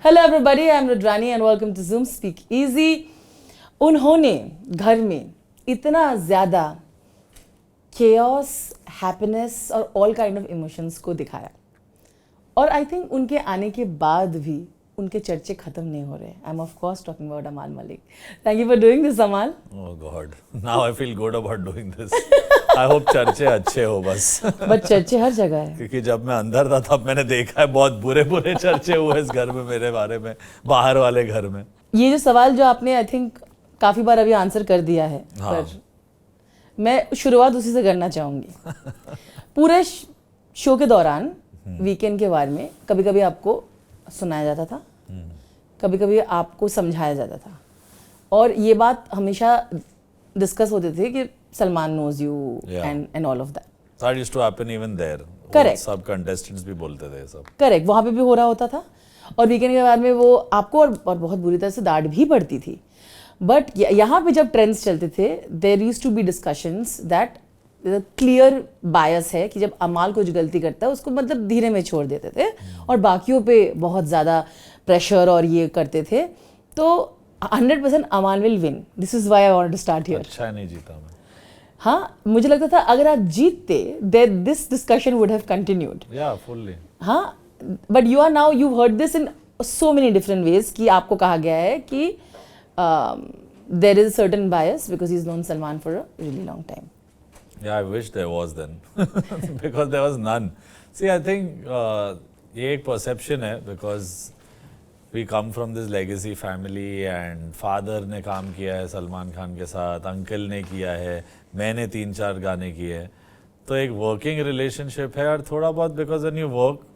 Hello everybody, I am Rudrani and welcome to Zoom speak easy. उन्होंने घर में इतना ज़्यादा chaos, हैप्पीनेस और ऑल काइंड ऑफ इमोशंस को दिखाया और आई थिंक उनके आने के बाद भी उनके चर्चे खत्म नहीं हो रहे। I am of course talking about Amaal Mallik. Thank you for doing this Amaal. Oh God, now I feel good about doing this. I hope चर्चे अच्छे हो बस। बट चर्चे हर जगह है, क्योंकि जब मैं अंदर था तब मैंने देखा है बहुत बुरे बुरे चर्चे हुए इस घर में मेरे बारे में, बाहर वाले घर में। ये जो सवाल जो आपने आई थिंक काफ़ी बार अभी आंसर कर दिया है, हाँ। पर मैं शुरुआत उसी से करना चाहूँगी। पूरे शो के दौरान वीकेंड के बारे में कभी कभी आपको सुनाया जाता था, कभी कभी आपको समझाया जाता था और ये बात हमेशा डिस्कस होते थे कि Salman knows you and all of that. That used to happen even there. Correct. सब contestants भी बोलते थे सब। करेक्ट, वहाँ पे भी हो रहा होता था और वीकेंड के बाद में वो आपको और बहुत बुरी तरह से डांट भी पड़ती थी। बट यहाँ पे जब ट्रेंड्स चलते थे, there used to be discussions that clear bias है कि जब अमाल कुछ गलती करता है उसको मतलब धीरे में छोड़ देते थे और बाकियों पे बहुत ज़्यादा प्रेशर और ये करते थे। तो 100% Amaal will win. This is why I want to start here. अच्छा नहीं जीता मैं। हाँ, मुझे लगता था अगर आप जीतते then this discussion would have continued. Yeah, fully. हाँ, but you are now you heard this in so many different ways कि आपको कहा गया है कि there is a certain bias because he is known Salman for a really long time. Yeah, I wish there was then because there was none. See, I think ये एक perception है because we come from this legacy family and father ने काम किया है सलमान खान के साथ, uncle ने किया है, मैंने 3-4 गाने किए हैं, तो एक वर्किंग रिलेशनशिप है और थोड़ा बहुत because when you work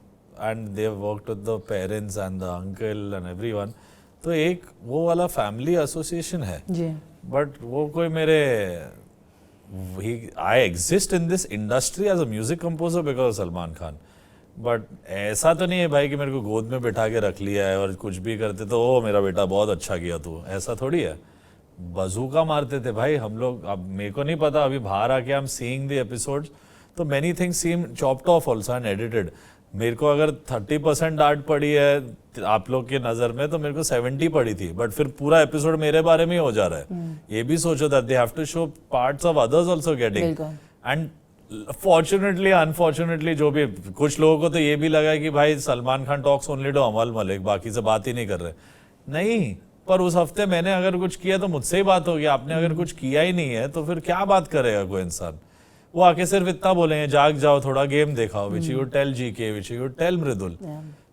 and they have worked with the parents and the uncle and everyone, तो एक वो वाला फैमिली एसोसिएशन है जी। बट वो कोई मेरे I exist in this industry as a music composer because of Salman Khan, but ऐसा तो नहीं है भाई कि मेरे को गोद में बिठा के रख लिया है और कुछ भी करते तो ओ मेरा बेटा बहुत अच्छा किया तू, ऐसा थोड़ी है। बजूका मारते थे भाई हम लोग। अब मेरे को नहीं पता, अभी बाहर आके I am seeing the episodes तो many things seem chopped off also and edited. मेरे को अगर 30% डांट पड़ी है आप लोग की नज़र में तो मेरे को 70 पड़ी थी, बट फिर पूरा एपिसोड मेरे बारे में ही हो जा रहा है। ये भी सोचो that they have to show parts of others also getting. And fortunately unfortunately जो भी, कुछ लोगों को तो ये भी लगा कि भाई Salman Khan talks only to Amaal Malik, बाकी से बात ही नहीं कर रहे। नहीं, पर उस हफ्ते मैंने अगर कुछ किया तो मुझसे ही बात होगी, आपने अगर कुछ किया ही नहीं है तो फिर क्या बात करेगा कोई इंसान। वो आके सिर्फ इतना बोलेंगे जाग जाओ थोड़ा गेम दिखाओ, which you tell GK, which you tell Mridul.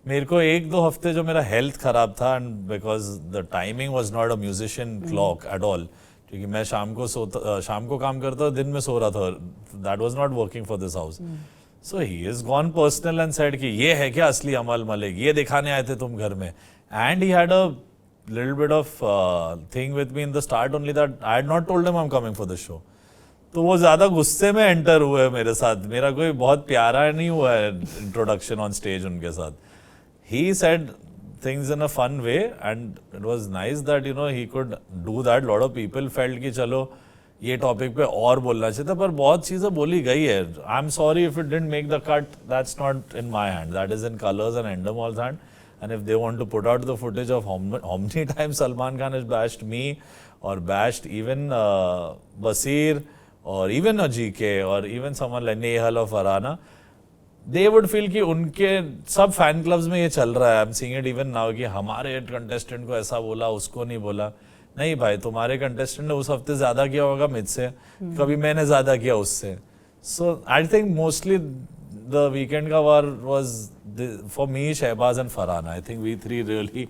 मेरे को 1-2 हफ्ते जो मेरा हेल्थ खराब था and because the timing was not a musician clock at all, क्योंकि मैं शाम को काम करता और दिन में सो रहा था, that was not working for this house. So he is gone personal and said कि ये है क्या असली अमाल मलिक, ये दिखाने आए थे तुम घर में। And he had a little bit of thing with me in the start only that I had not told him I'm coming for the show. तो वो ज़्यादा गुस्से में एंटर हुए मेरे साथ, मेरा कोई बहुत प्यारा नहीं हुआ है इंट्रोडक्शन ऑन स्टेज उनके साथ। He said things in a fun way and it was nice that you know he could do that. Lot of people felt कि चलो ये टॉपिक पे और बोलना चाहिए था, पर बहुत चीज़ें बोली गई है। I'm sorry if it didn't make the cut, that's not in my hand, that is in Colors and Endemol's hand. And if they want to put out the footage of how many times Salman Khan has bashed me or bashed even Basir or even a GK or even someone like Nehal or Farhana, they would feel कि उनके सब fan clubs में ये चल रहा है। I'm seeing it even now कि हमारे कंटेस्टेंट को ऐसा बोला, उसको नहीं बोला। नहीं भाई, तुम्हारे कंटेस्टेंट ने उस हफ्ते ज़्यादा किया होगा मुझसे, कभी मैंने ज़्यादा किया उससे। So I think mostly the weekend का war was for me, Shehbaz and Farhana. I think we three really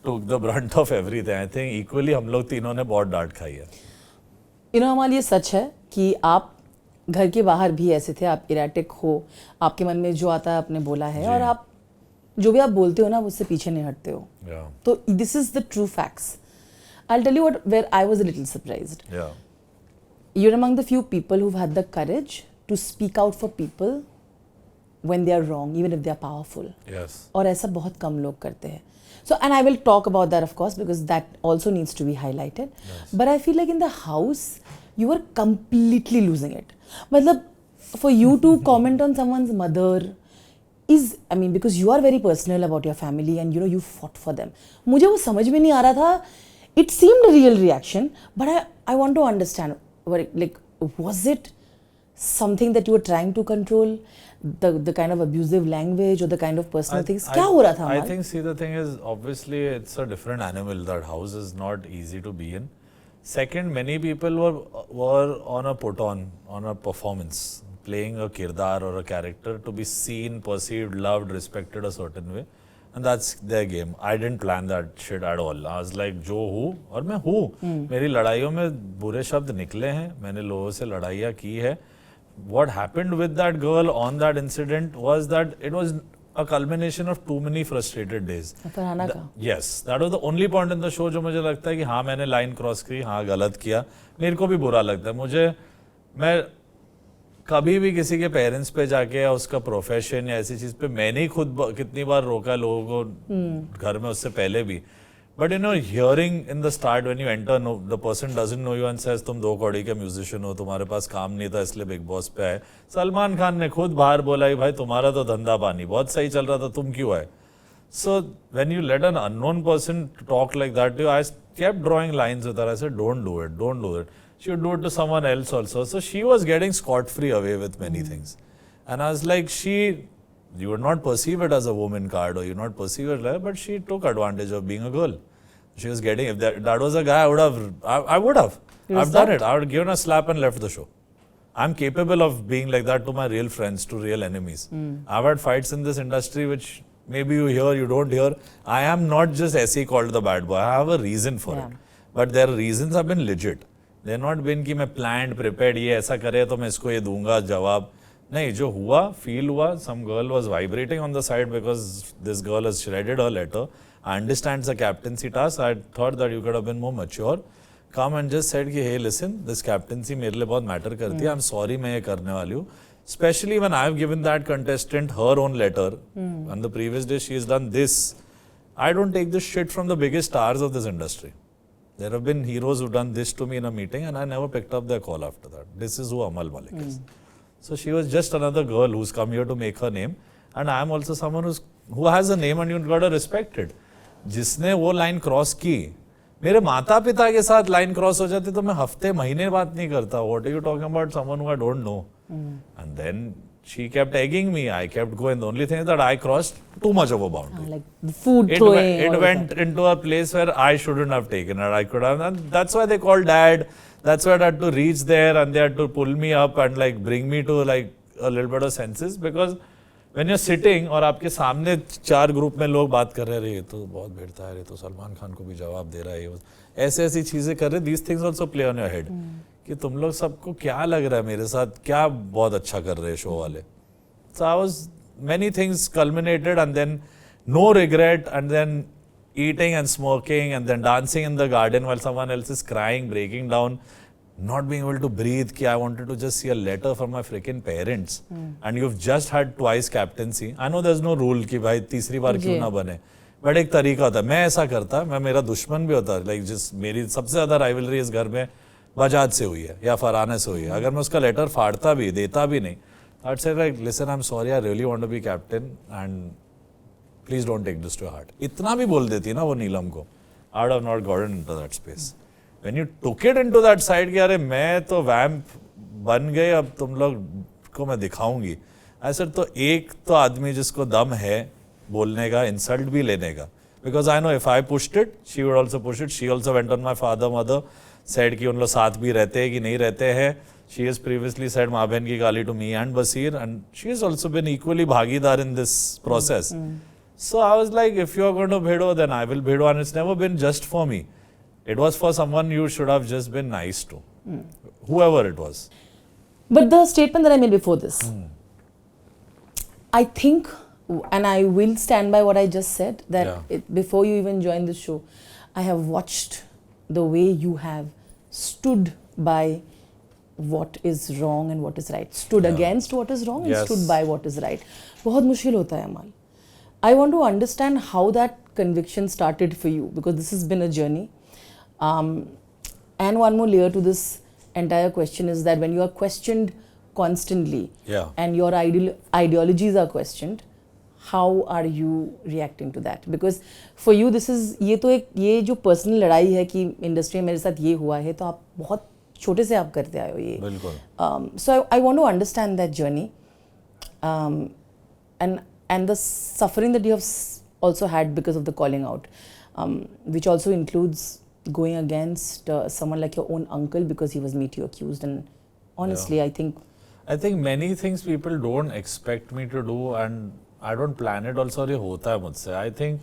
took the brunt of everything. I think equally हम लोग तीनों ने बहुत डांट खाई है। You know अमाल, ये सच है कि आप घर के बाहर भी ऐसे थे, आप इरेटिक हो, आपके मन में जो आता है आपने बोला है और आप जो भी आप बोलते हो ना उससे पीछे नहीं हटते हो। तो this is the true facts. I'll tell you what, where I was a little surprised. Yeah. You're among the few people who've had the courage to speak out for people when they are wrong, even if they are powerful. Yes. और ऐसा बहुत कम लोग करते हैं. So, and I will talk about that, of course, because that also needs to be highlighted. Yes. But I feel like in the house, you were completely losing it. मतलब, for you to comment on someone's mother, is, I mean, because you are very personal about your family and you know you fought for them. मुझे वो समझ में नहीं आ रहा था. It seemed a real reaction, but I want to understand, like, was it something that you were trying to control, the kind of abusive language or the kind of personal things? क्या हो रहा था I Amal? think, see, the thing is, obviously, it's a different animal. That house is not easy to be in. Second, many people were on a on a performance, playing a kirdar or a character to be seen, perceived, loved, respected a certain way. And that's their game. I didn't plan that shit at all. I was like, जो हूँ और मैं हूँ. मेरी लड़ाइयों में बुरे शब्द निकले हैं. मैंने लोगों से लड़ाइयाँ की है. What happened with that girl on that incident was that it was a culmination of too many frustrated days. Farhana का. Yes, that was the only point in the show जो मुझे लगता है कि हाँ मैंने लाइन क्रॉस की, हाँ गलत किया. मेरे को भी बुरा लगता है. मैं कभी भी किसी के पेरेंट्स पे जाके या उसका प्रोफेशन या ऐसी चीज पे मैंने ही खुद कितनी बार रोका लोगों को घर में, उससे पहले भी. But you know, hearing in the start when you enter, the person doesn't know you and says तुम 2 कौड़ी के म्यूजिशियन हो, तुम्हारे पास काम नहीं था इसलिए बिग बॉस पे आए. सलमान खान ने खुद बाहर बोला कि भाई तुम्हारा तो धंधा पानी बहुत सही चल रहा था, तुम क्यों आए? So when you let an unknown person talk like that, I kept drawing lines with her. I said, don't do it, don't do it. She would do it to someone else also. So she was getting scot-free away with many things. And I was like, you would not perceive it as a woman card or you would not perceive it like, but she took advantage of being a girl. She was getting, if that was a guy, I would have. I've done it. I would have given a slap and left the show. I'm capable of being like that to my real friends, to real enemies. I've had fights in this industry which maybe you hear, you don't hear. I am not just SE called the bad boy. I have a reason for it. But their reasons have been legit. They're not been कि मैं planned, prepared, ये ऐसा करे तो मैं इसको ये दूंगा जवाब. नहीं, जो हुआ, feel हुआ, some girl was vibrating on the side because this girl has shredded her letter. I understand the captaincy task. I thought that you could have been more mature. Come and just said कि hey listen, this captaincy मेरे लिए बहुत matter करती है. I'm sorry मैं ये करने वाली हूँ. Especially when I've given that contestant her own letter. On the previous day she has done this. I don't take this shit from the biggest stars of this industry. There have been heroes who've done this to me in a meeting and I never picked up their call after that. This is who Amal Malik is. So she was just another girl who's come here to make her name. And I am also someone who has a name and you've got to respect it. जिसने वो line cross की, मेरे माता पिता के साथ line cross हो जाती तो मैं हफ्ते महीने बात नहीं करता. What are you talking about? Someone who I don't know. And then she kept egging me. I kept going. The only thing is that I crossed too much of a boundary. Like the food throwing. It went into a place where I shouldn't have taken it. I could have. And that's why they called dad. That's why I had to reach there and they had to pull me up and like bring me to like a little bit of senses. Because when you're sitting और आपके सामने 4 group में लोग बात कर रहे हैं, ये तो बहुत भिड़ता है, ये तो सलमान खान को भी जवाब दे रहा है, ऐसी चीजें कर रहे. These things also play on your head. कि तुम लोग सबको क्या लग रहा है मेरे साथ, क्या बहुत अच्छा कर रहे हैं शो वाले. So I was, many things culminated and then no regret and then eating and smoking and then dancing in the garden while someone else is crying, breaking down, not being able to breathe. Ki I wanted to just see a letter from my freaking parents. And you've just had twice captaincy. I know there's no rule कि भाई तीसरी बार क्यों ना बने. But एक तरीका होता है. मैं ऐसा करता, मैं मेरा दुश्मन भी होता. Like जिस मेरी सबसे ज़्यादा rivalry इस घर में बजाज से हुई है या फरहाना से हुई है. अगर मैं उसका लेटर फाड़ता भी, देता भी नहीं, I'd say like, listen, I'm sorry, I really want to be captain and please don't take this to heart. इतना भी बोल देती ना वो नीलम को, I would have not gotten into that space. When you took it into that side कि अरे मैं तो वैम्प बन गए, अब तुम लोग को मैं दिखाऊंगी. ऐसे तो एक तो आदमी जिसको दम है बोलने का, इंसल्ट भी लेने का. Because I know if I pushed it, she would also push it. She also went on my father, mother, said कि उन लोग साथ भी रहते हैं कि नहीं रहते हैं. She has previously said माँ बहन की गाली to me and Basir, and she has also been equally भागीदार in this process. So I was like, if you are going to bhido, then I will bhido, and it's never been just for me. It was for someone you should have just been nice to, whoever it was. But the statement that I made before this, I think, and I will stand by what I just said, that before you even joined the show, I have watched the way you have stood by what is wrong and what is right. Stood against what is wrong and stood by what is right. बहुत मुश्किल होता है अमल. I want to understand how that conviction started for you, because this has been a journey. And one more layer to this entire question is that when you are questioned constantly and your ideologies are questioned, how are you reacting to that? Because for you this is ये जो personal लड़ाई है कि industry में मेरे साथ ये हुआ है, तो आप बहुत छोटे से आप करते आए हो ये. बिल्कुल. So I want to understand that journey, and the suffering that you have also had because of the calling out, which also includes going against someone like your own uncle because he was Me Too accused. And honestly, I think many things people don't expect me to do, and I don't plan it also. ये होता है मुझसे. I think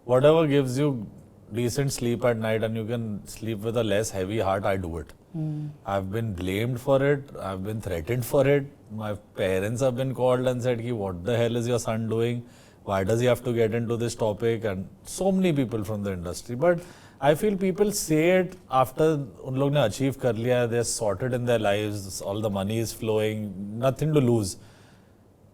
whatever gives you decent sleep at night and you can sleep with a less heavy heart, I do it. I've been blamed for it. I've been threatened for it. My parents have been called and said, ki, what the hell is your son doing? Why does he have to get into this topic? And so many people from the industry. But I feel people say it after उन लोग ने achieve कर लिया, they're sorted in their lives, all the money is flowing, nothing to lose.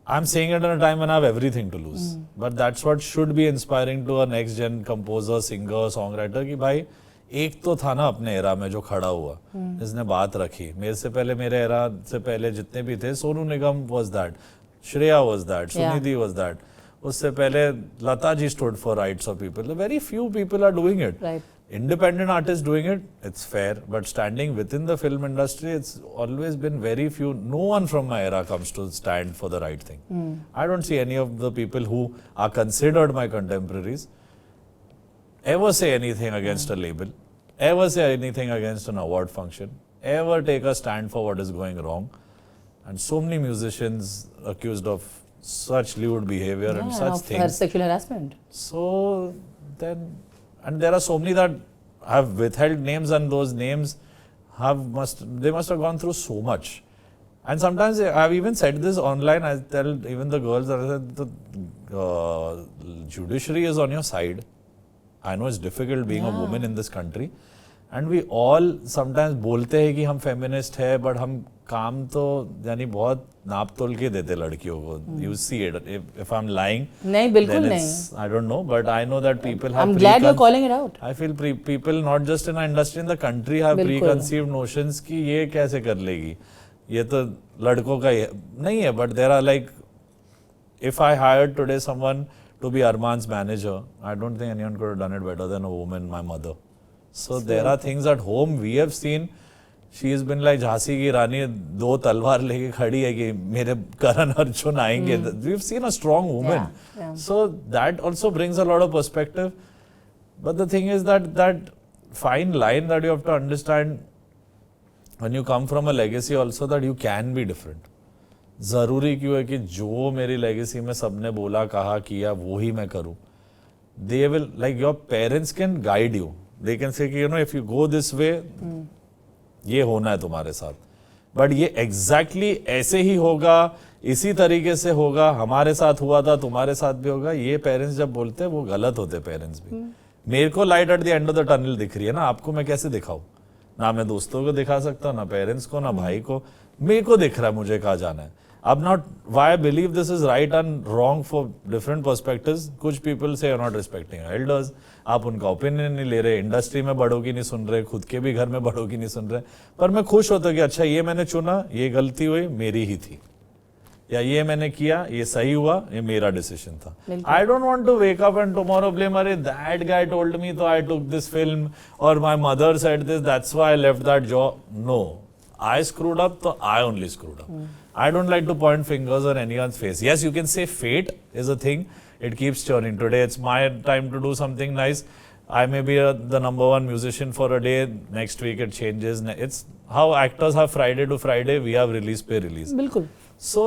I'm saying it at a time when I have everything to lose. But that's what should be inspiring to a next gen composer, singer, songwriter कि भाई एक तो था ना अपने era में जो खड़ा हुआ, जिसने बात रखी. मेरे से पहले, मेरे एरा से पहले जितने भी थे, Sonu Nigam was that, Shreya was that, Sunidhi was that. उससे पहले Lata ji stood for rights of people. Very few people are doing it. Right. Independent artists doing it, it's fair. But standing within the film industry, it's always been very few. No one from my era comes to stand for the right thing. I don't see any of the people who are considered my contemporaries ever say anything against a label, ever say anything against an award function, ever take a stand for what is going wrong. And so many musicians accused of such lewd behavior and such things. Sexual harassment. So then, and there are so many that have withheld names, and those names must have gone through so much. And sometimes I've even said this online. I tell even the girls that the judiciary is on your side. I know it's difficult being a woman in this country, and we all sometimes बोलते हैं कि हम feminist है, but हम काम तो यानी बहुत नाप तोल के देते लड़कियों को. You see it. If I'm lying, नहीं, बिल्कुल then नहीं. I don't know, but I know that people have. I'm glad you're calling it out. I feel people not just in our industry, in the country have preconceived notions कि ये कैसे कर लेगी. ये तो लड़कों का नहीं है, but there are like, if I hired today someone to be Arman's manager, I don't think anyone could have done it better than a woman, my mother. So there are things at home we have seen. She has been like Jhansi की रानी, दो तलवार लेके खड़ी है कि मेरे करण अर्जुन आएंगे. We've seen a strong woman. Yeah. So that also brings a lot of perspective. But the thing is that fine line that you have to understand when you come from a legacy also, that you can be different. जरूरी क्यों है कि जो मेरी legacy में सबने बोला, कहा, किया, वो ही मैं करूं. They will, like, your parents can guide you. They can say कि you know, if you go this way, ये होना है तुम्हारे साथ. बट ये एग्जैक्टली ऐसे ही होगा, इसी तरीके से होगा, हमारे साथ हुआ था, तुम्हारे साथ भी होगा, ये पेरेंट्स जब बोलते हैं वो गलत होते पेरेंट्स भी. मेरे को light at the end of the tunnel दिख रही है ना, आपको मैं कैसे दिखाऊं? ना मैं दोस्तों को दिखा सकता हूँ, ना पेरेंट्स को, ना भाई को. मेरे को दिख रहा है मुझे कहाँ जाना है. अब not why I believe this is right and wrong for different perspectives. कुछ पीपल से आर नॉट रिस्पेक्टिंग एल्डर्स. आप उनका ओपिनियन नहीं ले रहे, इंडस्ट्री में बड़ों की नहीं सुन रहे, खुद के भी घर में बड़ों की नहीं सुन रहे. पर मैं खुश होता कि अच्छा ये मैंने चुना, ये गलती हुई, मेरी ही थी, या ये मैंने किया, ये सही हुआ, ये मेरा डिसीजन था. I don't want to wake up and tomorrow blame, अरे दैट गाय टोल्ड मी तो आई टुक दिस फिल्म, और my mother said this, that's why I left that job. No, I screwed up, so I only screwed up. I don't like to point fingers on anyone's face. Yes, you can say fate is a thing. It keeps churning. Today it's my time to do something nice. I may be the number one musician for a day. Next week it changes. It's how actors have Friday to Friday. We have release पे release. बिल्कुल. So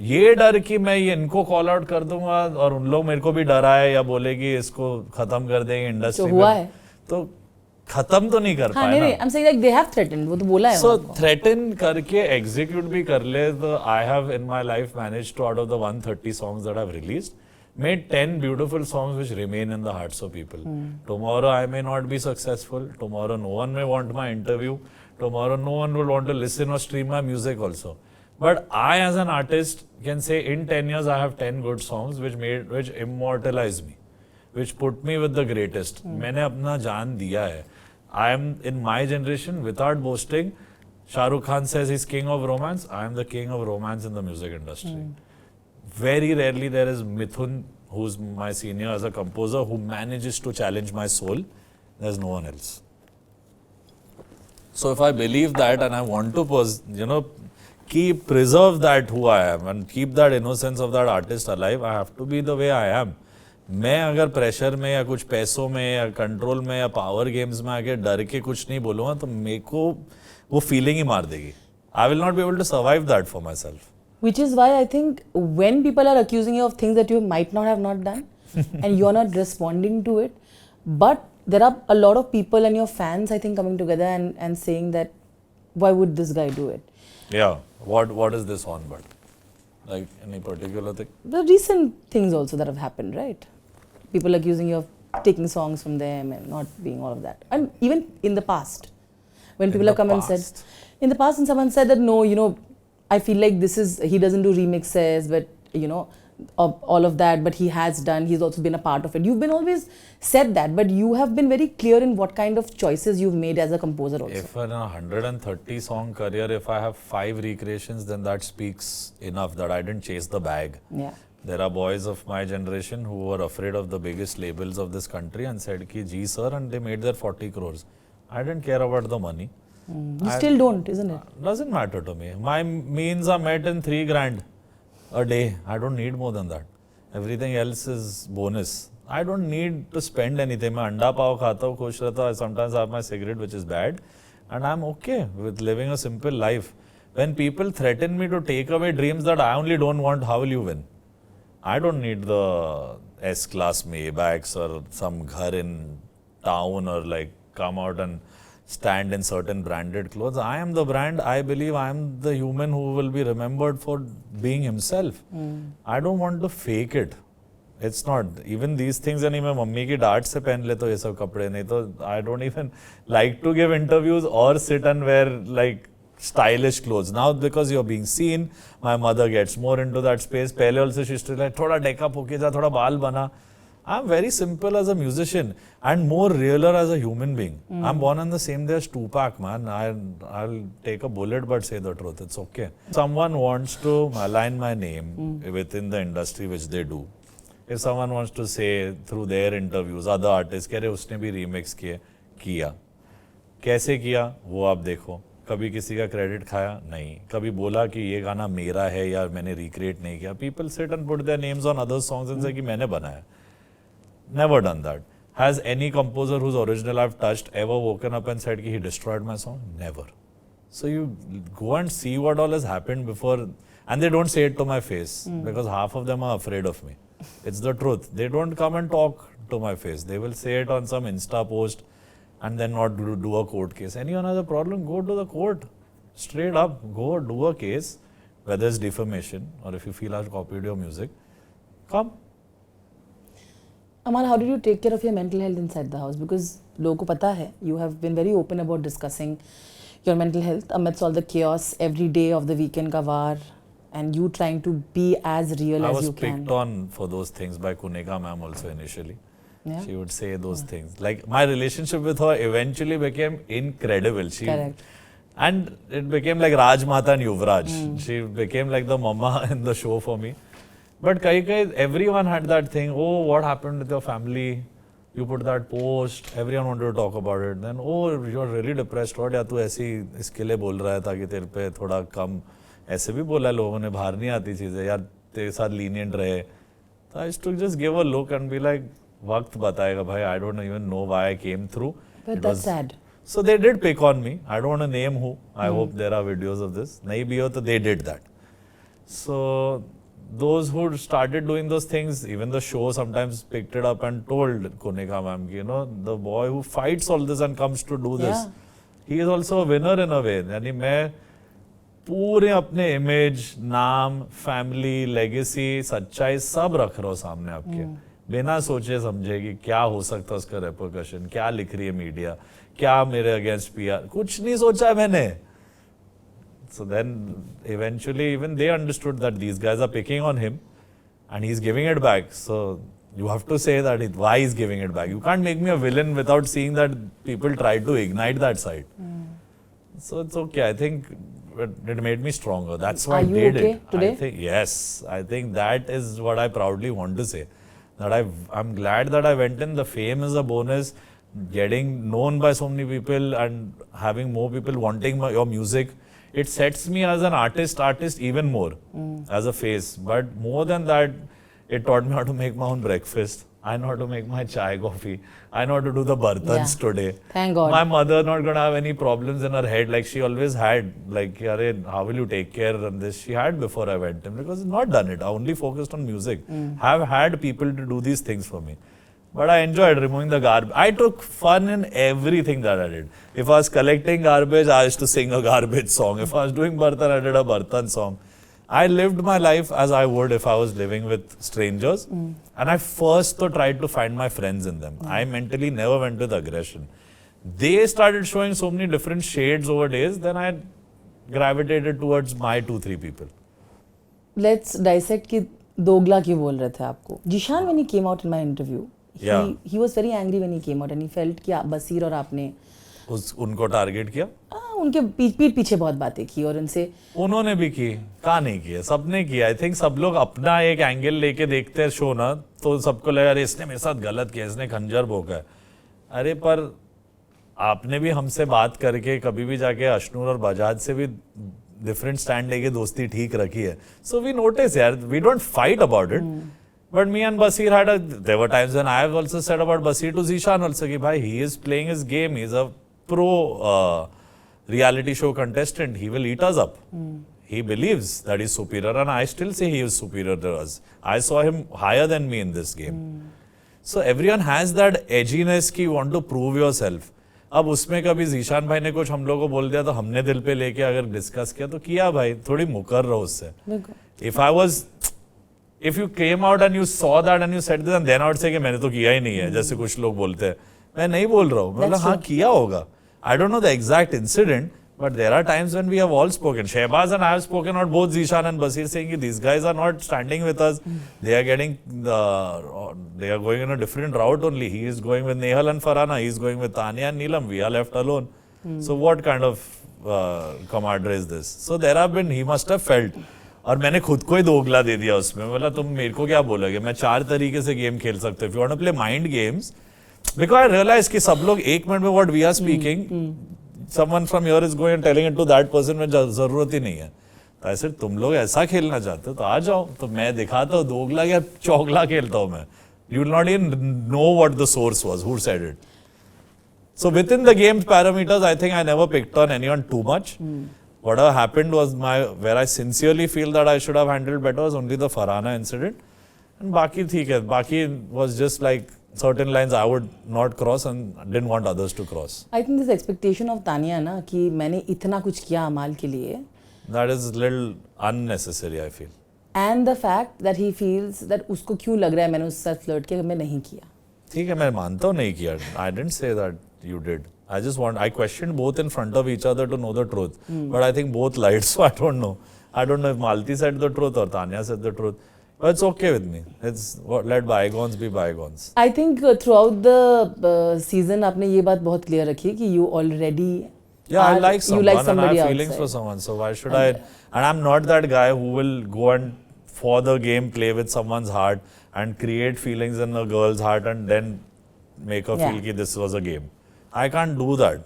ये डर कि मैं ये इनको call out कर दूंगा और उन लोग मेरे को भी डराए या बोले कि इसको खत्म कर देंगे इंडस्ट्री में, हुआ है तो खत्म तो नहीं कर पाए ना. I'm saying like they have threatened, वो तो बोला है. So threaten करके execute भी कर ले तो I have in my life managed to, out of the 130 songs that I've released, made 10 beautiful songs which remain in the hearts of people. Tomorrow I may not be successful. Tomorrow no one may want my interview. Tomorrow no one will want to listen or stream my music also. But I as an artist can say in 10 years I have 10 good songs which immortalize me, which put me with the greatest. मैंने अपना जान दिया है. I am in my generation, without boasting, Shah Rukh Khan says he's king of romance. I am the king of romance in the music industry. very rarely there is Mithun, who's my senior as a composer, who manages to challenge my soul. There's no one else. So if I believe that and I want to, preserve that who I am and keep that innocence of that artist alive, I have to be the way I am. मैं अगर pressure में या कुछ पैसों में या control में या पावर गेम्स में आके डर के कुछ नहीं बोलूँगा तो मेरे को वो फीलिंग ही मार देगी. I will not be able to survive that for myself. Which is why I think when people are accusing you of things that you might not have not done and you're not responding to it, but there are a lot of people and your fans, I think, coming together and saying that, why would this guy do it? Yeah. What is this on, but? Like any particular thing? The recent things also that have happened, right? People accusing you of taking songs from them and not being all of that. And even in the past, when people have come and said, in the past, and someone said that, no, I feel like he doesn't do remixes, but, all of that, but he has done, he's also been a part of it. You've been always said that, but you have been very clear in what kind of choices you've made as a composer also. If in a 130 song career, if I have 5 recreations, then that speaks enough that I didn't chase the bag. Yeah. There are boys of my generation who were afraid of the biggest labels of this country and said, Ki, Ji sir, and they made their 40 crores. I didn't care about the money. You still don't, isn't it? Doesn't matter to me. My means are met in 3 grand a day. I don't need more than that. Everything else is bonus. I don't need to spend anything. मैं अंडा पाव खाता हूँ, खुश रहता हूँ. Sometimes I have my cigarette, which is bad, and I'm okay with living a simple life. When people threaten me to take away dreams that I only don't want, how will you win? I don't need the S-class Maybachs or some ghar in town or like come out and stand in certain branded clothes. I am the brand. I believe I am the human who will be remembered for being himself. I don't want to fake it. It's not. Even these things, and मैं mummy की डांट से पहन लेता हूँ ये सब कपड़े, नहीं तो I don't even like to give interviews or sit and wear like stylish clothes. Now because you're being seen, my mother gets more into that space. पहले also she used to like थोड़ा deck-up होके जा, थोड़ा बाल बना. I'm very simple as a musician and more realer as a human being. I'm born on the same day as Tupac, man. I'll take a bullet but say the truth. It's okay. Someone wants to malign my name within the industry, which they do. If someone wants to say through their interviews, other artists, कह रहे उसने भी remix किया. कैसे किया वो आप देखो. कभी किसी का क्रेडिट खाया नहीं. कभी बोला कि ये गाना मेरा है या मैंने recreate नहीं किया. People sit and put their names on other songs and say कि मैंने बनाया. Never done that. Has any composer whose original I've touched ever woken up and said he destroyed my song? Never. So you go and see what all has happened before, and they don't say it to my face because half of them are afraid of me. It's the truth. They don't come and talk to my face. They will say it on some Insta post and then not do a court case. Anyone has a problem, go to the court. Straight up, go do a case, whether it's defamation or if you feel I've copied your music, come. Aman, how did you take care of your mental health inside the house? Because लोगों को पता है, you have been very open about discussing your mental health amidst all the chaos every day of the weekend ka war, and you trying to be as real as you can. I was picked on for those things by Kunika ma'am also initially. Yeah. She would say those things. Like my relationship with her eventually became incredible. Correct. And it became like Raj Mata and Yuvraj. She became like the mama in the show for me. But everyone had that thing, oh, what happened with your family? You put that post, everyone wanted to talk about it. Then, oh, you're really depressed. What या तू ऐसी इसके लिए बोल रहा है ताकि तेरे पे थोड़ा कम ऐसे भी बोला लोगों ने बाहर नहीं आती चीजें यार तेरे साथ lenient रहे. So I used to just give a look and be like, वक्त बताएगा भाई. I don't even know why I came through. But that's sad. So they did pick on me. I don't want to name who. I hope there are videos of this. नहीं भी हो तो they did that. So those who started doing those things, even the show sometimes picked it up and told Kunika ma'am, the boy who fights all this and comes to do this, he is also a winner in a way. यानी मैं पूरे अपने image, नाम, family, legacy, सच्चाई सब रख रहा हूँ सामने आपके. बिना सोचे समझे कि क्या हो सकता है उसका repercussion, क्या लिख रही है मीडिया, क्या मेरे against PR, कुछ नहीं सोचा है मैंने. So then eventually even they understood that these guys are picking on him and he's giving it back. So you have to say that why he's giving it back. You can't make me a villain without seeing that people try to ignite that side. So it's okay. I think it made me stronger. That's why Are I you did okay it. today? I think yes. I think that is what I proudly want to say. That I'm glad that I went in. The fame is a bonus. Getting known by so many people and having more people wanting your music, it sets me as an artist even more as a face. But more than that, it taught me how to make my own breakfast. I know how to make my chai coffee. I know how to do the bartans Yeah. today. Thank God. My mother not gonna have any problems in her head. Like she always had, like, "Arey, how will you take care of this?" She had before I went in because I've not done it. I only focused on music. Have had people to do these things for me. But I enjoyed removing the garbage. I took fun in everything that I did. If I was collecting garbage, I used to sing a garbage song. If I was doing bartan, I did a bartan song. I lived my life as I would if I was living with strangers. And I first though tried to find my friends in them. I mentally never went with aggression. They started showing so many different shades over days, then I gravitated towards my 2-3 people. Let's dissect कि दोगला क्यों बोल रहे थे आपको. Jishan, when he came out in my interview, Yeah. he was very angry when he came out and he felt कि बसीर और आपने उनको टारगेट किया. उनके पीठ पीछे बहुत बातें की और उनसे उन्होंने भी की, कहा नहीं किया, सबने किया. आई थिंक सब लोग अपना एक एंगल लेके देखते हैं शो ना, तो सबको लगा अरे इसने मेरे साथ गलत किया, इसने खंजर भोंका है. अरे पर आपने भी हमसे बात करके कभी भी जाके अश्नूर और बजाज से भी डिफरेंट स्टैंड लेके दोस्ती ठीक रखी है. सो वी नोटिस यार, we don't fight about it. But me and Basir there were times when I have also said about Basir to Zishan also कि भाई he is playing his game, he is a pro reality show contestant, he will eat us up. He believes that he's superior and I still say he is superior to us. I saw him higher than me in this game. So everyone has that edginess कि you want to prove yourself. अब उसमें कभी जीशान भाई ने कुछ हम लोगों को बोल दिया तो हमने दिल पे लेके अगर डिस्कस किया तो किया भाई, थोड़ी मुकर रहो उससे. If you came out and you saw that and you said this and then I would say कि मैंने तो किया ही नहीं है, जैसे कुछ लोग बोलते हैं. मैं नहीं बोल रहा हूँ, मतलब हाँ किया होगा. I don't know the exact incident, but there are times when we have all spoken. Shehbaz and I have spoken about both Zishan and Basir saying that these guys are not standing with us. They are they are going in a different route only. He is going with Nehal and Farhana. He is going with Tanya and Neelam. We are left alone. So what kind of camaraderie is this? So there have been, he must have felt. और मैंने खुद को ही दोगला दे दिया उसमें. बोला तुम मेरे को क्या बोलोगे, मैं 4 तरीके से गेम खेल सकते. If you want to play mind games, because I realized कि सब लोग 1 मिनट में what we are speaking, someone from here is going and telling it to that person में जरूरत ही नहीं है. तो ऐसे तुम लोग ऐसा खेलना चाहते हो तो आ जाओ, तो मैं दिखाता हूँ दोगला या चौगला खेलता हूँ मैं. You will not even know what the source was, who said it. So within the game parameters, I think I never picked on anyone too much. Whatever happened was where I sincerely feel that I should have handled better was only the Farhana incident. And Baki theek hai. Baki was just like certain lines I would not cross and didn't want others to cross. I think this expectation of Tanya ना कि मैंने इतना कुछ किया अमाल के लिए. That is little unnecessary, I feel. And the fact that he feels that उसको क्यों लग रहा है मैंने उसके साथ फ्लर्ट किया, मैं नहीं किया. ठीक है, मैं मानता हूँ नहीं किया. I didn't say that you did. I questioned both in front of each other to know the truth. But I think both lied, so I don't know. I don't know if Malti said the truth or Tanya said the truth. But it's okay with me. Let bygones be bygones. I think throughout the season आपने ये बात बहुत clear रखी कि you already I like someone and I have feelings outside. for someone. So why should I? And I'm not that guy who will go and for the game play with someone's heart and create feelings in a girl's heart and then make her feel कि this was a game. I can't do that.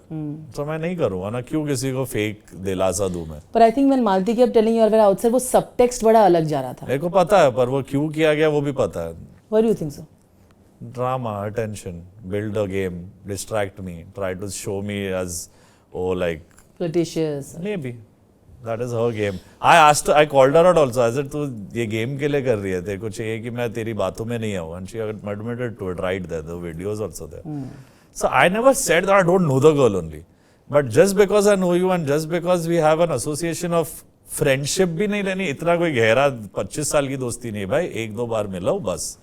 So मैं नहीं करूँगा ना, क्यों किसी को fake दिलासा दूँ मैं. But I think when Malti kept telling you all outside, वो subtext बड़ा अलग जा रहा था. मेरे को पता है, पर वो क्यों किया गया वो भी पता है. Why do you think so? Drama, attention, build a game, distract me, try to show me as like Flirtatious. maybe. That is her game. I called her out also. I said, तू ये game के लिए कर रही है, तेरे को चाहिए कि मैं तेरी बातों में नहीं आऊँ. And she admitted to it right there. The videos also there. So I never said that I don't know the girl only. But just because I know you and just because we have an association of friendship भी नहीं लेनी, इतना कोई गहरा 25 साल की दोस्ती नहीं है भाई, 1-2 बार मिला हो बस.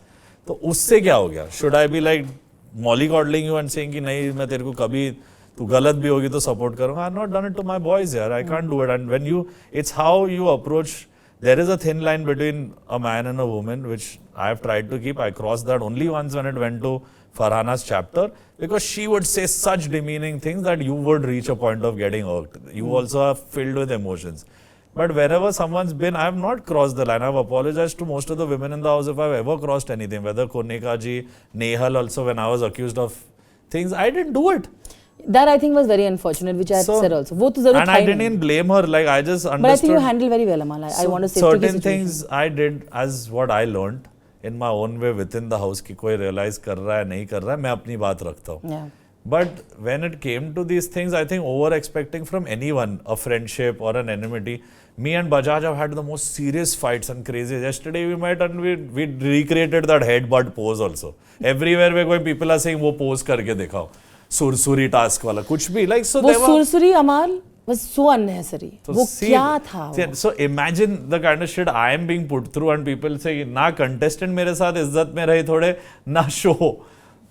तो उससे क्या हो गया? Should I be like mollycoddling you and saying कि नहीं मैं तेरे को कभी तू गलत भी होगी तो support करूँगा? I have not done it to my boys यार. I can't do it. And when it's how you approach. There is a thin line between a man and a woman which I have tried to keep. I crossed that only once when it went to Farhana's chapter, because she would say such demeaning things that you would reach a point of getting irked. You also are filled with emotions. But wherever someone's been, I have not crossed the line. I have apologized to most of the women in the house if I've ever crossed anything. Whether Konika ji, Nehal also, when I was accused of things, I didn't do it. That I think was very unfortunate, which I had said also. वो तो जरूर And था I he didn't नहीं. even blame her. Like, I just understood. But I think you handled very well, Amal. I want to say certain things I did as what I learned in my own way within the house कि कोई realize कर रहा है नहीं कर रहा है, मैं अपनी बात रखता हूँ. Yeah. But when it came to these things, I think over expecting from anyone a friendship or an enmity. Me and Bajaj have had the most serious fights and crazy. Yesterday we met and we recreated that headbutt pose also. Everywhere we're going, people are saying वो pose करके दिखाओ. सुरसुरी task वाला कुछ भी like so. वो सुरसुरी अमाल was so unnecessary. वो क्या था वो? So imagine the kind of shit I am being put through and people say ना contestant मेरे साथ इज्जत में रहे थोड़े ना show.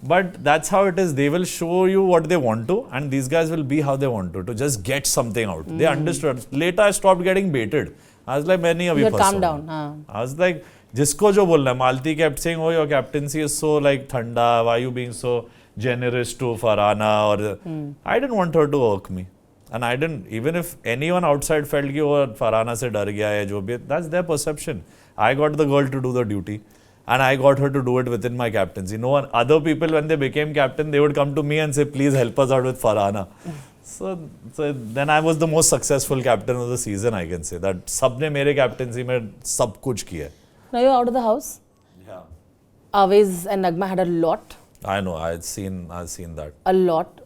But that's how it is. They will show you what they want to, and these guys will be how they want to just get something out. They understood. Later, I stopped getting baited. I was like, मैं नहीं अभी फंसा. Calm down. I was like, जिसको जो बोलना है, Malti kept saying, oh, your captaincy is so like thanda. Why you being so generous to Farhana? Or I didn't want her to irk me, and I didn't. Even if anyone outside felt कि वो Farhana से डर गया है जो भी, that's their perception. I got the girl to do the duty. And I got her to do it within my captaincy. No one, other people, when they became captain, they would come to me and say, please help us out with Farhana. So then I was the most successful captain of the season, I can say. That सबने मेरे captaincy में सब कुछ किया. Now you're out of the house. Yeah. Aviz and Nagma had a lot. I know. I've seen that. A lot.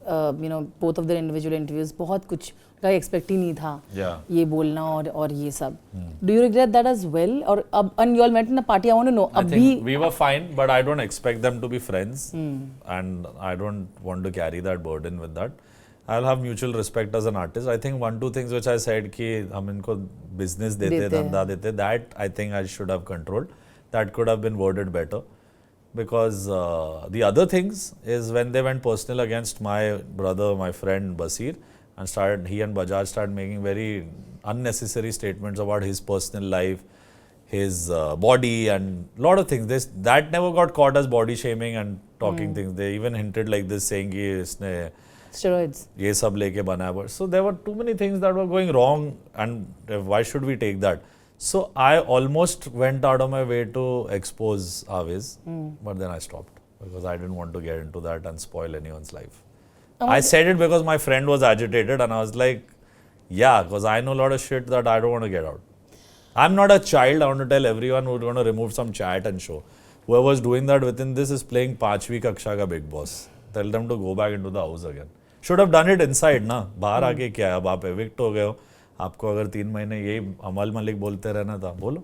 Both of their individual interviews. बहुत कुछ का expect ही नहीं था. Yeah. ये बोलना और ये सब. Do you regret that as well? और अब and you all met in a party. I want to know. I think we were fine, but I don't expect them to be friends, and I don't want to carry that burden with that. I'll have mutual respect as an artist. I think 1-2 things which I said कि हम इनको business देते धंधा देते, that I think I should have controlled. That could have been worded better. Because the other things is when they went personal against my brother, my friend Basir, and he and Bajaj started making very unnecessary statements about his personal life, his body, and a lot of things. That never got caught as body shaming and talking things. They even hinted like this, saying कि इसने steroids. ये सब लेके बना है. So there were too many things that were going wrong, and why should we take that? So I almost went out of my way to expose Aviz, but then I stopped because I didn't want to get into that and spoil anyone's life. I said it because my friend was agitated and I was like, yeah, because I know a lot of shit that I don't want to get out. I'm not a child. I want to tell everyone who's going to remove some chat and show. Whoever's doing that within this is playing 5वीं कक्षा का Big Boss. Tell them to go back into the house again. Should have done it inside, ना. बाहर आके क्या है? अब आप evict हो गए हो. आपको अगर 3 महीने यही अमल मलिक बोलते रहना था, बोलो.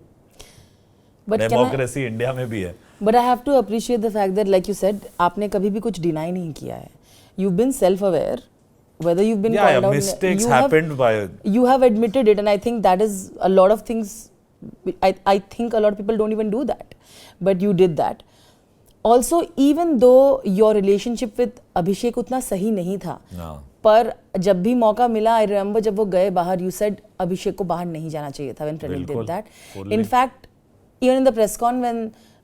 डेमोक्रेसी इंडिया में भी है. But I have to appreciate the fact that, like you said, आपने कभी भी कुछ deny नहीं किया है. You've been self-aware, whether you've been called out. Mistakes happened by. You have admitted it, and I think that is a lot of things. I think a lot of people don't even do that, but you did that. Also, even though your relationship with Abhishek उतना सही नहीं था, पर जब भी मौका मिला, I remember जब वो गए बाहर, you said अभिषेक को बाहर नहीं जाना चाहिए था when Pranil did that. In fact, even in the press con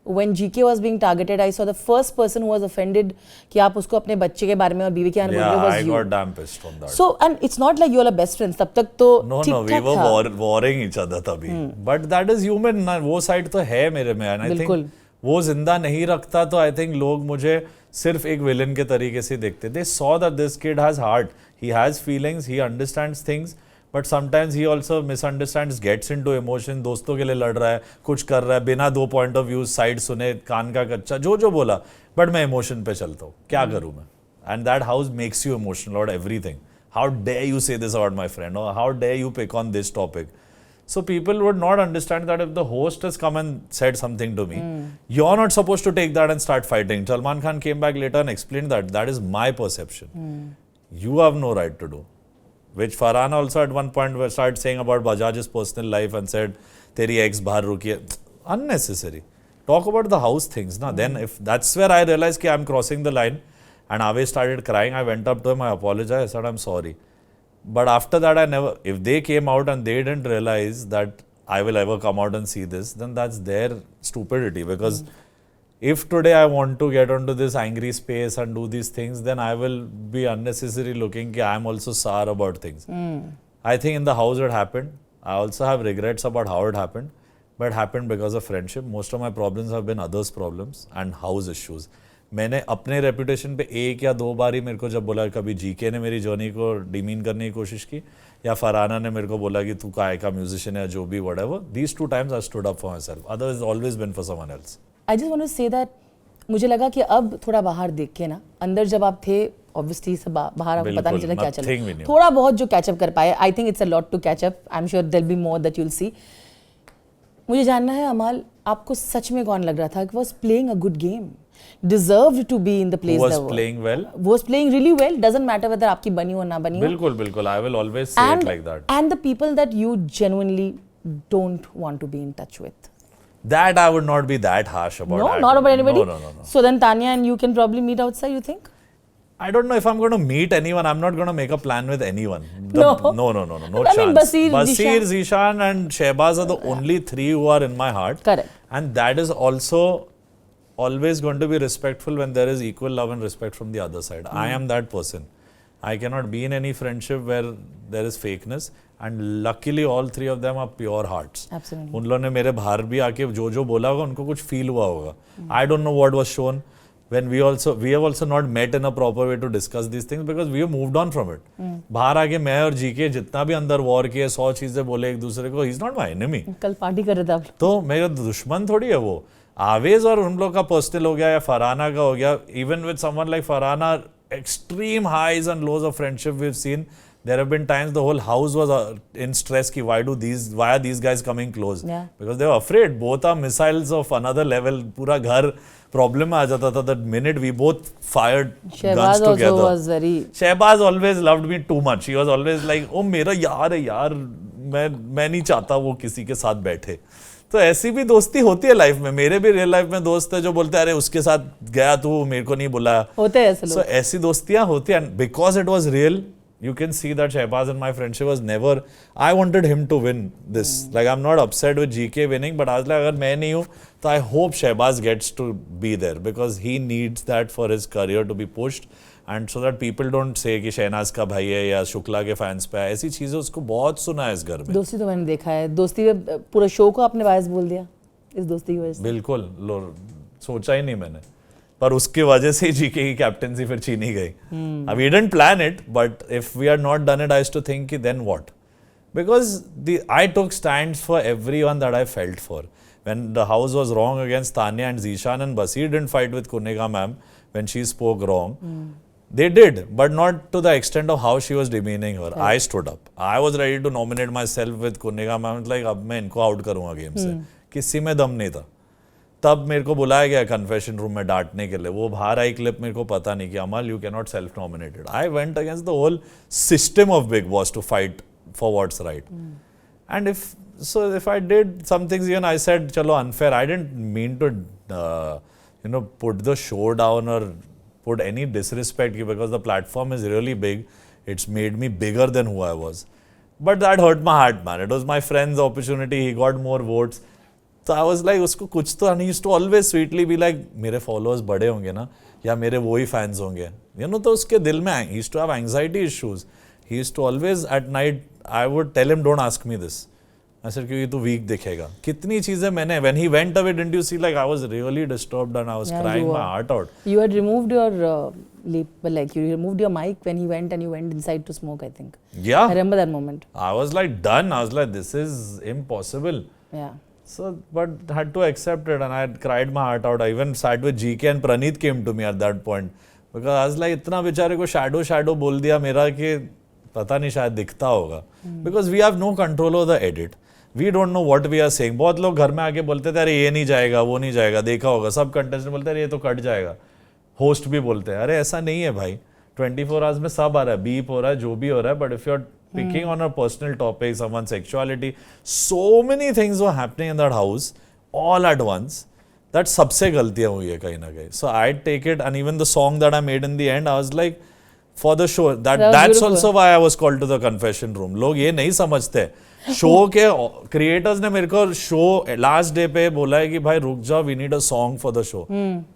when GK was being targeted, I saw the first person who was offended कि आप उसको अपने बच्चे के बारे में और बीवी के बारे में बोल रहे हो was you. I got damn pissed from that. So and it's not like you all are best friends. तब तक तो No, we were warring each other तभी. But that is human. वो side तो है मेरे में, and I think वो जिंदा नहीं रखता तो I think लोग मुझे सिर्फ एक विलन के तरीके से देखते. They saw that this kid has heart. He has feelings. He understands things. But sometimes he also misunderstands, gets into emotion. दोस्तों के लिए लड़ रहा है, कुछ कर रहा है, बिना 2 point of view साइड सुने, कान का कच्चा, जो बोला. But मैं emotion पे चलता हूँ. क्या करूँ मैं? And that house makes you emotional about everything. How dare you say this about my friend? Or how dare you pick on this topic? So people would not understand that if the host has come and said something to me, you're not supposed to take that and start fighting. Salman Khan came back later and explained that. That is my perception. You have no right to do. Which Farhana also at one point started saying about Bajaj's personal life and said, "Teri ex bahar ruki hai." Unnecessary. Talk about the house things. Na? Then if that's where I realized that I'm crossing the line and Aave started crying, I went up to him, I apologized, I said, I'm sorry. But after that, if they came out and they didn't realize that I will ever come out and see this, then that's their stupidity. Because if today I want to get onto this angry space and do these things, then I will be unnecessarily looking कि I'm also sour about things. I think in the house it happened. I also have regrets about how it happened, but it happened because of friendship. Most of my problems have been others' problems and house issues. मैंने अपने reputation पे एक या दो बार ही मेरे को जब बोला, कभी जीके ने मेरी जर्नी को डिमीन करने की कोशिश की या फरहाना ने मेरे को बोला कि तू काय का म्यूजिशियन है जो भी whatever, these 2 times I stood up for myself. Otherwise it's always been for someone else. I just want to say that मुझे लगा कि अब थोड़ा बाहर देख के ना, अंदर जब आप थे ऑब्वियसली सब बाहर आपको पता नहीं चला क्या चल रहा है, थोड़ा बहुत जो कैचअप कर पाए, I think it's a lot to catch up. I am sure there will be more that you will see. मुझे जानना है अमाल, आपको सच में कौन लग रहा था कि was playing a good game, deserved to be in the place was that playing well, was playing really well, doesn't matter whether आपकी बनी हो ना बनी हो. बिल्कुल बिल्कुल, I will always say it like that. And the people that you genuinely don't want to be in touch with. That I would not be that harsh about. No, not about anybody. No. So then Tanya and you can probably meet outside, you think? I don't know if I'm going to meet anyone. I'm not going to make a plan with anyone. No. No I mean, chance. Basir, Zishan and Shehbaz are the only 3 who are in my heart. Correct. And that is also always going to be respectful when there is equal love and respect from the other side. I am that person. I cannot be in any friendship where there is fakeness. And luckily all 3 of them are pure hearts. Absolutely. उन लोगों ने मेरे बाहर भी आके जो बोला होगा उनको कुछ फील हुआ होगा. I don't know what was shown. When we have also not met in a proper way to discuss these things because we have moved on from it. बाहर आके मैं और जीके जितना भी अंदर वॉर किए 100 चीजें बोले एक दूसरे को, he's not my enemy. कल पार्टी कर रहे थे आप. तो मेरा दुश्मन थोड़ी है वो. आवेज और उन लोग का पर्सनल हो गया या फरहाना का हो गया. Even with someone like Farhana, extreme highs and lows of friendship we've seen. There have been times the whole house was in stress ki why are these guys coming close? Yeah. Because they were afraid. Both are missiles of another level. पूरा घर problem में आ जाता था. The minute we both fired guns together. Also was very. Shehbaz always loved me too much. He was always like, oh मेरा यार है यार, मैं नहीं चाहता वो किसी के साथ बैठे. तो ऐसी भी दोस्ती होती है लाइफ में. मेरे भी रियल लाइफ में दोस्त है जो बोलते हैं अरे उसके साथ गया तू मेरे को नहीं बुलाया. होते हैं ऐसे लोग. So ऐसी दोस्तियां होती हैं. Because it was real, you can see that Shehbaz and my friendship was never. I wanted him to win this. Like I'm not upset with GK winning, but आज like अगर मैं नहीं हूँ, तो I hope Shehbaz gets to be there because he needs that for his career to be pushed, and so that people don't say कि शहनाज का भाई है या शुक्ला के फैंस पे है. ऐसी चीजें उसको बहुत सुना है इस घर में. दोस्ती तो मैंने देखा है. दोस्ती में पूरा शो को आपने वायस बोल दिया इस दोस्ती की वजह से. बिल्कुल सोचा ही नहीं मैंने. पर उसकी वजह से जीके की कैप्टेंसी फिर छीनी गई. We didn't plan it, but if we are not done it, I used to think कि then what, because I took stands for everyone that I felt for. When the house was wrong against Tanya and Zishan, and Basir didn't fight with Kunega ma'am when she spoke wrong. They did, but not to the extent of how she was demeaning her. I stood up. I was ready to nominate myself with Kunega ma'am. Like अब मैं इनको out करूँगा game से. किसी में दम नहीं था. तब मेरे को बुलाया गया कन्फेशन रूम में डांटने के लिए. वो बाहर आई क्लिप मेरे को पता नहीं कि Amal you can not self nominated. I went against the whole system of Bigg Boss to fight for what's right. And if I did some things, even I said chalo unfair. I didn't mean to put the show down or put any disrespect because the platform is really big. It's made me bigger than who I was. But that hurt my heart, man. It was my friend's opportunity. He got more votes. तो I was like उसको कुछ तो. and he used to always sweetly be like मेरे followers बड़े होंगे ना या मेरे वो ही fans होंगे, तो उसके दिल में he used to have anxiety issues. He used to always at night I would tell him don't ask me this. I said क्योंकि तू weak दिखेगा. कितनी चीजें मैंने when he went away, didn't you see like I was really disturbed and I was crying my heart out. You had removed your you removed your mic when he went and you went inside to smoke, I think. Yeah. I remember that moment. I was like done. I was like this is impossible. Yeah. So, but had to accept it and I had cried my heart out. I even sat with GK and Praneeth came to me at that point. Because I was like, इतना बेचारे को shadow बोल दिया मेरा कि पता नहीं शायद दिखता होगा. Because we have no control over the edit. We don't know what we are saying. बहुत लोग घर में आके बोलते थे अरे ये नहीं जाएगा, वो नहीं जाएगा, देखा होगा. सब कंटेस्टेंट बोलते हैं ये तो कट जाएगा. होस्ट भी बोलते हैं अरे ऐसा नहीं है भाई. 24 hours में सब आ रहा है, बीप हो रहा है, जो भी हो रहा है. But if you're picking on a personal topic, someone's sexuality, so many things were happening in that house all at once that सबसे गलतियां हुई है कहीं ना कहीं. So I take it, and even the song that I made in the end, I was like, for the show. That was That's beautiful. also why I was called to the confession room. लोग ये नहीं समझते. Show के creators ने मेरे को show last day पे बोला है कि भाई रुक जाओ, we need a song for the show.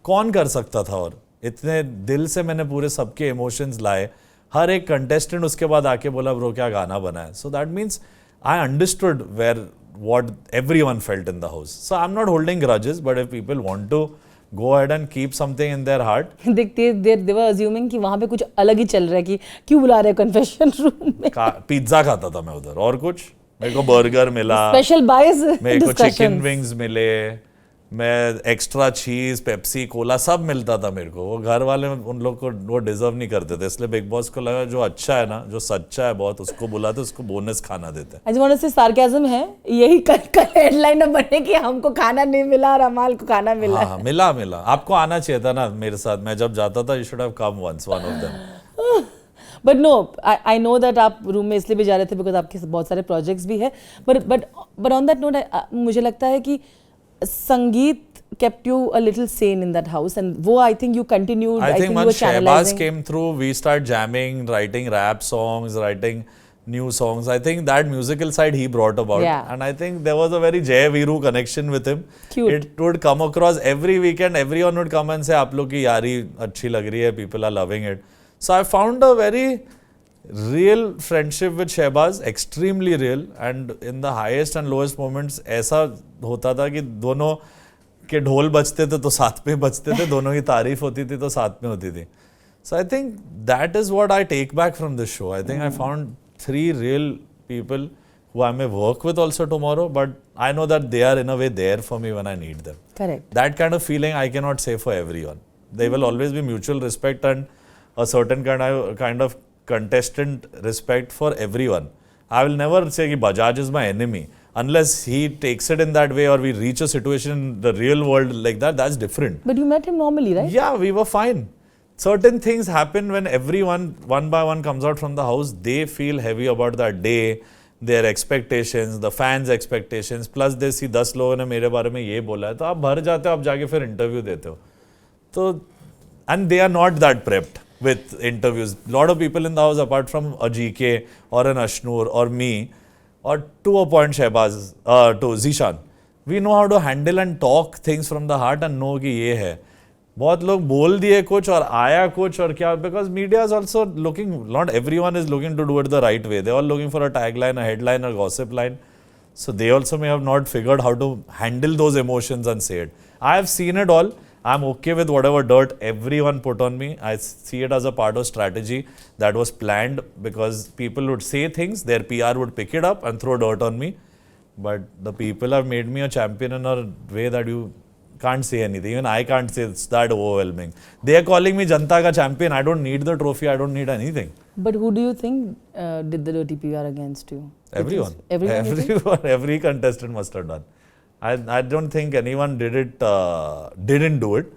कौन कर सकता था? और इतने दिल से मैंने पूरे सबके इमोशंस लाए. हर एक कंटेस्टेंट उसके बाद आके बोला ब्रो क्या गाना बना है. So that means I understood where what everyone felt in the house. So I'm not holding grudges, but if people want to go ahead and keep something in their heart. they were assuming कि वहाँ पे कुछ अलग ही चल रहा है, कि क्यों बुला रहे कन्फेशन रूम में. पिज्जा खाता था मैं उधर, और कुछ मेरे को बर्गर मिला, स्पेशल बायस मेरे को चिकन विंग्स मिले, मैं एक्स्ट्रा चीज, पेप्सी, कोला सब मिलता था मेरे को. वो घर वाले उन लोग को वो डिजर्व नहीं करते थे, इसलिए बिग बॉस को लगा जो अच्छा है ना, जो सच्चा है बहुत, उसको बुलाते, उसको बोनस खाना देते. आई जस्ट वांट टू से सार्केज्म है, यही कल हेडलाइन बने कि हमको खाना नहीं मिला और अमाल को खाना मिला. हाँ, मिला. आपको आना चाहिए था ना मेरे साथ, मैं जब जाता था, you should have come once, one of them. But no, I know that आप रूम में इसलिए भी जा रहे थे बिकॉज आपके बहुत सारे प्रोजेक्ट्स भी है. बट ऑन दैट नोट मुझे लगता है कि संगीत kept you a little sane in that house, and wo I think you continued. I think you once were Shehbaz channelizing. came through, we started jamming, writing rap songs, writing new songs. I think that musical side he brought about. Yeah. And I think there was a very Jay Viru connection with him. Cute. It would come across every weekend, everyone would come and say, "Aap log ki yaari achhi lag rahi hai, people are loving it." So I found a very real friendship with Shehbaz, extremely real, and in the highest and lowest moments ऐसा होता था कि दोनों के ढोल बजते थे तो साथ में बजते थे, दोनों की तारीफ होती थी तो साथ में होती थी. So I think that is what I take back from this show. I think I found 3 real people who I may work with also tomorrow, but I know that they are in a way there for me when I need them. Correct. That kind of feeling I cannot say for everyone. There will always be mutual respect and a certain kind of contestant respect for everyone. I will never say that Bajaj is my enemy. Unless he takes it in that way or we reach a situation in the real world like that, that's different. But you met him normally, right? Yeah, we were fine. Certain things happen when everyone, one by one, comes out from the house. They feel heavy about that day, their expectations, the fans' expectations. Plus they see 10 लोगों ने मेरे बारे में ये बोला है, तो आप भर जाते हो, आप जाके फिर इंटरव्यू देते हो. तो and they are not that prepped with interviews. Lot of people in the house, apart from a GK or an Ashnur or me, or to a point Shehbaz, to Zishan, we know how to handle and talk things from the heart and know कि ये है. बहुत लोग बोल दिए कुछ और आया कुछ और क्या, because media is also looking, not everyone is looking to do it the right way. They're all looking for a tagline, a headline, a gossip line. So they also may have not figured how to handle those emotions and say it. I have seen it all. I'm okay with whatever dirt everyone put on me. I see it as a part of strategy that was planned because people would say things, their PR would pick it up and throw dirt on me. But the people have made me a champion in a way that you can't say anything. Even I can't say, it's that overwhelming. They are calling me Janta ka champion. I don't need the trophy. I don't need anything. But who do you think did the dirty PR against you? Everyone. Everyone. Everyone. Every contestant must have done. I don't think anyone didn't do it,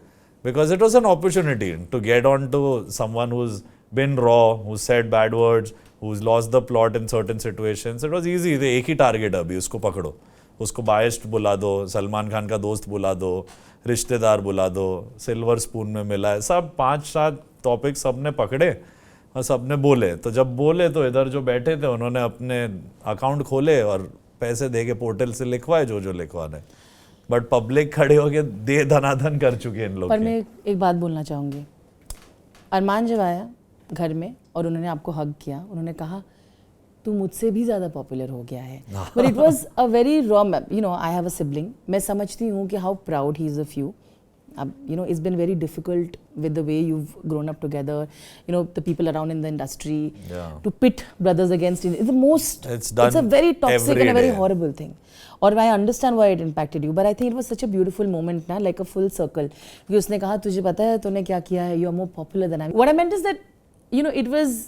because it was an opportunity to get on to someone who's been raw, who said bad words, who's lost the plot in certain situations. It was easy. एक ही target है अभी, उसको पकड़ो, उसको biased बुला दो, सलमान खान का दोस्त बुला दो, रिश्तेदार बुला दो, सिल्वर स्पून में मिला है, सब 5-7 टॉपिक सबने पकड़े और सबने बोले. तो जब बोले तो इधर जो बैठे थे उन्होंने अपने अकाउंट खोले और पैसे दे के पोर्टल से लिखवाए जो लिखवाने. बट पब्लिक खड़े होके दे धनाधन कर चुके हैं इन लोग. पर मैं एक बात बोलना चाहूँगी. अरमान जब आया घर में और उन्होंने आपको हग किया, उन्होंने कहा तू मुझसे भी ज़्यादा पॉपुलर हो गया है. But it was a very raw, you know, I have a sibling. मैं समझती हूँ कि how proud he is of you. You know, it's been very difficult with the way you've grown up together, you know, the people around in the industry, to pit brothers against each other. It's a very toxic and a very horrible thing. Or I understand why it impacted you, but I think it was such a beautiful moment, na, like a full circle. कि उसने कहा तुझे पता है तूने क्या किया है, you are more popular than I am. What I meant is that, you know, it was,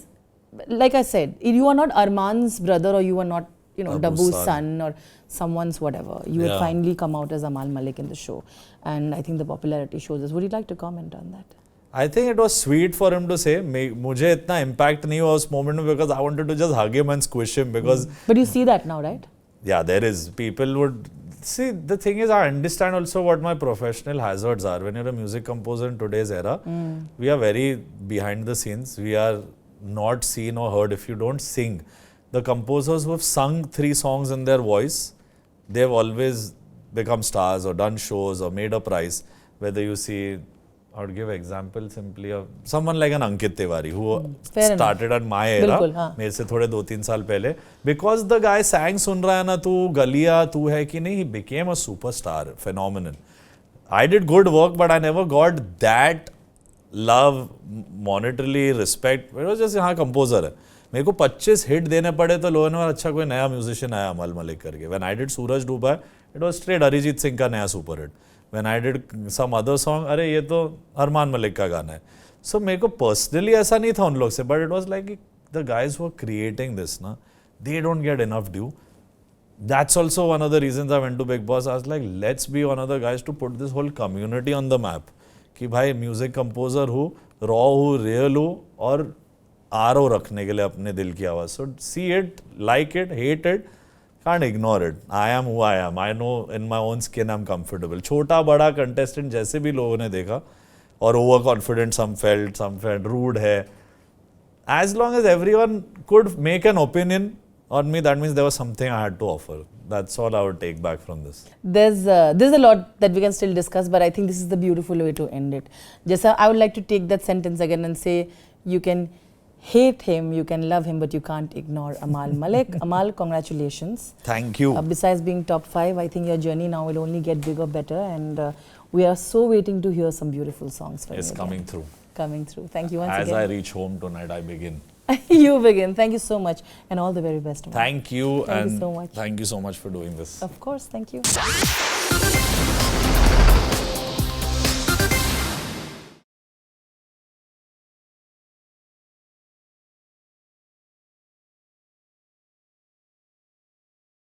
like I said, you are not Arman's brother, or you are not, you know, Dabu's son or someone's whatever. You had finally come out as Amal Malik in the show, and I think the popularity shows us. Would you like to comment on that? I think it was sweet for him to say. मुझे इतना impact नहीं हुआ उस moment में, because I wanted to just hug him and squish him, because But you see that now, right? Yeah, there is. People would see. The thing is, I understand also what my professional hazards are. When you're a music composer in today's era, we are very behind the scenes. We are not seen or heard, if you don't sing, the composers who have sung 3 songs in their voice, they've always become stars or done shows or made a prize. Whether you see, I would give example simply of someone like an Ankit Tiwari who Fair started at my era, बिल्कुल, हाँ. मेरे से थोड़े 2-3 साल पहले, because the guy sang सुन रहा है ना तू गलिया तू है कि नहीं, he became a superstar, phenomenon. I did good work, but I never got that love, monetarily, respect. It was just हाँ composer है. मेरे को 25 हिट देने पड़े तो लोगों ने बोला अच्छा कोई नया म्यूजिशियन आया अमल मलिक करके. When I did सूरज डूबा, it was straight Arijit Singh का नया super hit. When I did some other song, अरे ये तो अरमान मलिक का गाना है. So मेरे को पर्सनली ऐसा नहीं था उन लोग से, but it was like the guys who are creating this, ना, they don't get enough due. That's also one of the reasons I went to Bigg Boss. I was like, let's be one of the guys to put this whole community on the map. कि भाई music composer हूँ, raw हूँ, real हूँ और are रखने के लिए अपने दिल की आवाज़. So see it, like it, hate it, can't ignore it. I am who I am. I know in my own skin I'm comfortable. छोटा बड़ा contestant जैसे भी लोगों ने देखा और overconfident some felt rude है. As long as everyone could make an opinion on me, that means there was something I had to offer. That's all I would take back from this. There's a lot that we can still discuss, but I think this is the beautiful way to end it. Jessa, I would like to take that sentence again and say, you can hate him, you can love him, but you can't ignore Amal Malik. Amal, congratulations. Thank you. Besides being top 5, I think your journey now will only get bigger, better, and we are so waiting to hear some beautiful songs from you. It's coming through. Coming through. Thank you once As again. I reach home tonight, I begin. You begin. Thank you so much, and all the very best. Amal. Thank you. Thank you and so much. Thank you so much for doing this. Of course, thank you.